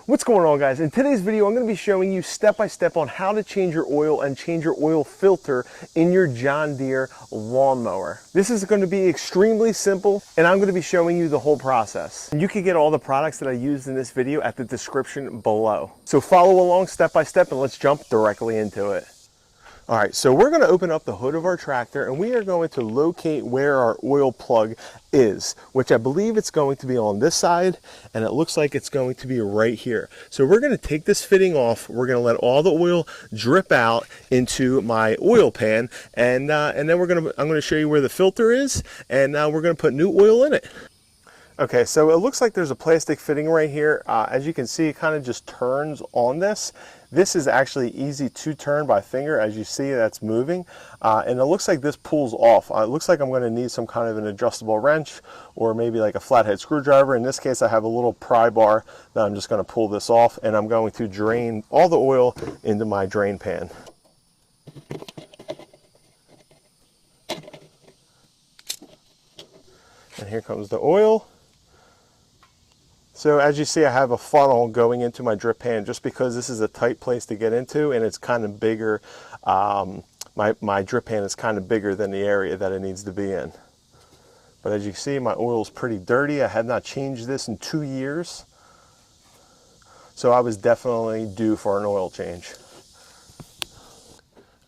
What's going on, guys? In today's video, I'm going to be showing you step by step on how to change your oil and change your oil filter in your John Deere lawnmower. This is going to be extremely simple, and I'm going to be showing you the whole process. You can get all the products that I used in this video at the description below. So follow along step by step, and let's jump directly into it. All right, so we're going to open up the hood of our tractor and we are going to locate where our oil plug is, which I believe it's going to be on this side, and it looks like it's going to be right here. So we're going to take this fitting off. We're going to let all the oil drip out into my oil pan, and then I'm going to show you where the filter is, and we're going to put new oil in it. Okay, so it looks like there's a plastic fitting right here. As you can see, it kind of just turns on this. This is actually easy to turn by finger. As you see, that's moving. And it looks like this pulls off. It looks like I'm going to need some kind of an adjustable wrench or maybe like a flathead screwdriver. In this case, I have a little pry bar that I'm just going to pull this off, and I'm going to drain all the oil into my drain pan. And here comes the oil. So as you see, I have a funnel going into my drip pan just because this is a tight place to get into, and it's kind of bigger. My drip pan is kind of bigger than the area that it needs to be in. But as you see, my oil is pretty dirty. I have not changed this in 2 years. So I was definitely due for an oil change.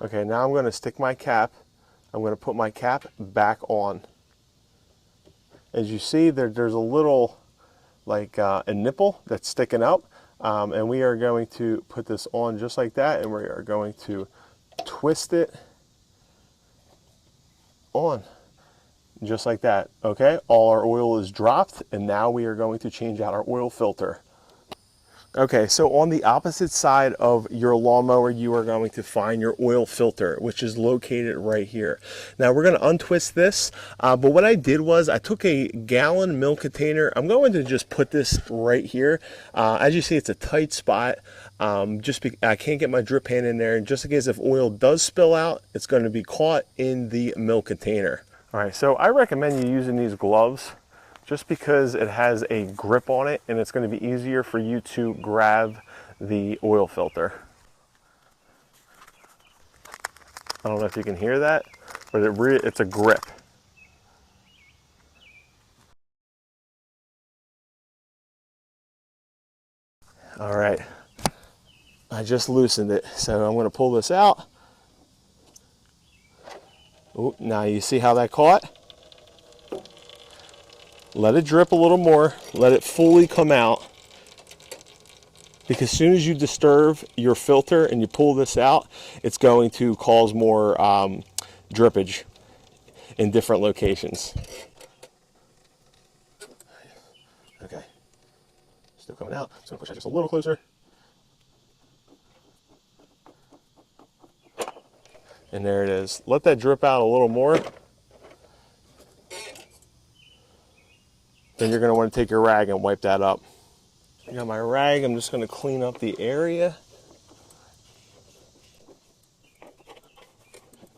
Okay, now I'm going to stick my cap. I'm going to put my cap back on. As you see, there's a little like a nipple that's sticking up, and we are going to put this on just like that, and we are going to twist it on just like that. Okay, all our oil is dropped, and now we are going to change out our oil filter. Okay, so on the opposite side of your lawnmower, you are going to find your oil filter, which is located right here. Now we're going to untwist this, but what I did was I took a gallon milk container. I'm going to just put this right here. As you see, it's a tight spot. I can't get my drip pan in there, and just in case if oil does spill out, it's going to be caught in the milk container. All right, so I recommend you using these gloves, just because it has a grip on it and it's going to be easier for you to grab the oil filter. I don't know if you can hear that, but it's a grip. All right, I just loosened it, so I'm going to pull this out. Oh, now you see how that caught? Let it drip a little more, let it fully come out, because as soon as you disturb your filter and you pull this out, it's going to cause more drippage in different locations. Okay, still coming out, so I'm going to push that just a little closer. And there it is. Let that drip out a little more. Then you're going to want to take your rag and wipe that up. I got my rag. I'm just going to clean up the area.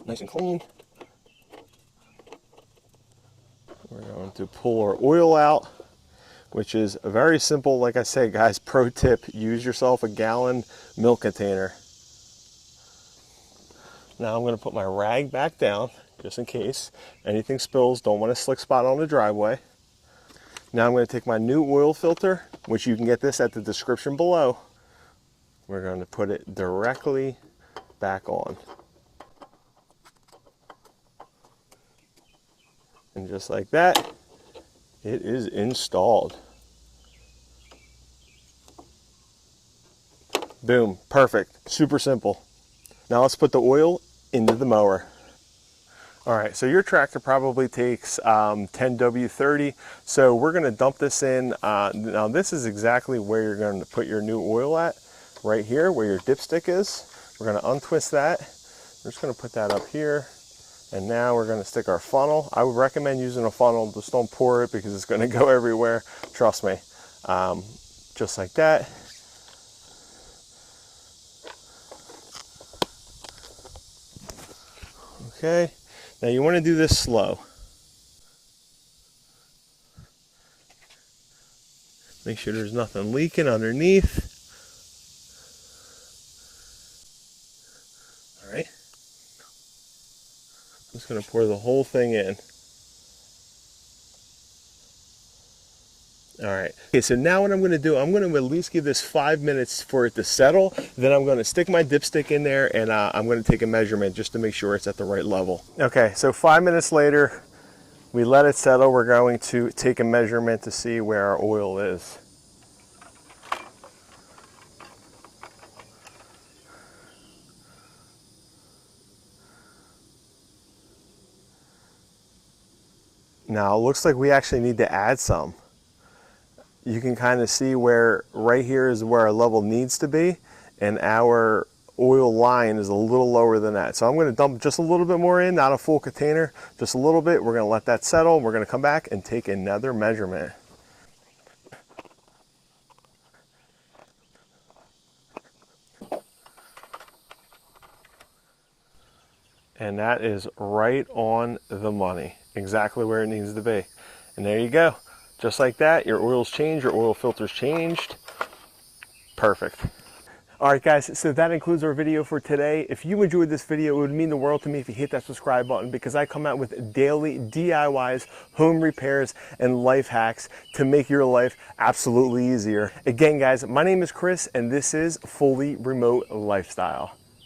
Nice and clean. We're going to pull our oil out, which is very simple. Like I said, guys, pro tip, use yourself a gallon milk container. Now I'm going to put my rag back down, just in case anything spills. Don't want a slick spot on the driveway. Now I'm going to take my new oil filter, which you can get this at the description below. We're going to put it directly back on. And just like that, it is installed. Boom, perfect, super simple. Now let's put the oil into the mower. All right, so your tractor probably takes 10W30, so we're going to dump this in. Now this is exactly where you're going to put your new oil at, right here where your dipstick is. We're going to untwist that. We're just going to put that up here, and now we're going to stick our funnel. I would recommend using a funnel. Just don't pour it because it's going to go everywhere, trust me. Just like that. Okay. Now you want to do this slow. Make sure there's nothing leaking underneath. All right. I'm just going to pour the whole thing in. All right. Okay, so now what I'm going to do, I'm going to at least give this 5 minutes for it to settle. Then I'm going to stick my dipstick in there and I'm going to take a measurement just to make sure it's at the right level. Okay, so 5 minutes later, we let it settle. We're going to take a measurement to see where our oil is. Now it looks like we actually need to add some. You can kind of see where right here is where our level needs to be, and our oil line is a little lower than that. So I'm going to dump just a little bit more in, not a full container, just a little bit. We're going to let that settle. We're going to come back and take another measurement. And that is right on the money, exactly where it needs to be. And there you go. Just like that, your oil's changed, your oil filter's changed. Perfect. All right, guys, so that includes our video for today. If you enjoyed this video, it would mean the world to me if you hit that subscribe button, because I come out with daily DIYs, home repairs, and life hacks to make your life absolutely easier. Again, guys, my name is Chris, and this is Fully Remote Lifestyle.